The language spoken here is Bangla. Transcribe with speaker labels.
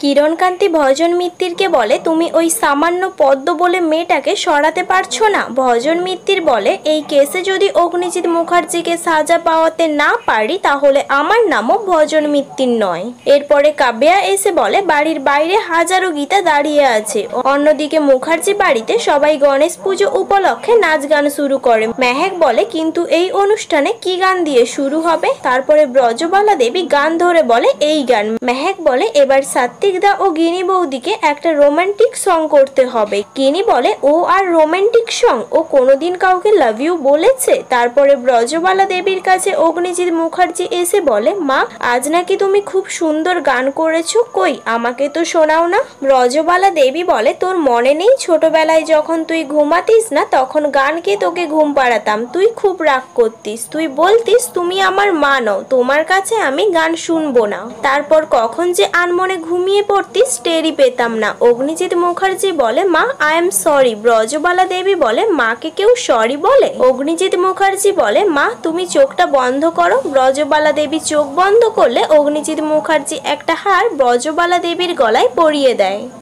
Speaker 1: কিরণকান্তি ভজন মিত্তিরকে বলে, তুমি ওই সামান্য পদ্ম বলে মেয়েটাকে সরাতে পারছো না? ভজন মিত্তির বলে, এই কেসে যদি অগ্নিজিৎ মুখার্জিকে সাজা পাওয়াতে না পারি তাহলে আমার নামও ভজন মিত্তির নয়। এরপরে কাব্যা এসে বলে, বাড়ির বাইরে হাজারো গীতা দাঁড়িয়ে আছে। অন্যদিকে মুখার্জি বাড়িতে সবাই গণেশ পুজো উপলক্ষে নাচ গান শুরু করে। মেহেক বলে, কিন্তু এই অনুষ্ঠানে কি গান দিয়ে শুরু হবে? তারপরে ব্রজবালা দেবী গান ধরে বলে, এই গান। মেহেক বলে, এবার সাত্বিক দা ও গিনি বৌদিকে একটা রোমান্টিক সং করতে হবে। গিনি বলে, ও আর রোমান্টিক সং? ও কোনোদিন কাউকে লাভ ইউ বলেছে? তারপরে ব্রজবালা দেবীর কাছে অগ্নিজিৎ মুখার্জি এসে বলে, মা আজ নাকি তুমি খুব সুন্দর গান করেছো, কই আমাকে তো শোনাও না। ব্রজবালা দেবী বলে, তোর মনে নেই ছোটবেলায় যখন তুই ঘুমাতিস না তখন গানকে তোকে ঘুম পাড়াতাম, তুই খুব রাগ করতিস, তুই বলতিস তুমি আমার মা নও, তোমার কাছে আমি গান শুনবো না। তারপর কখন যে আনমনে ঘুমিয়ে পড়তিস টেরই পেতাম না। অগ্নিজিৎ মুখার্জি বলে, মা আই এম সরি। ব্রজবালা দেবী বলে, মাকে কেউ সরি বলে? অগ্নিজিৎ মুখার্জি বলে, মা তুমি চোখটা বন্ধ করো। ব্রজবালা দেবী চোখ বন্ধ করলে অগ্নিজিৎ মুখার্জি একটা হার ব্রজবালা দেবীর গলায় পরিয়ে দেয়।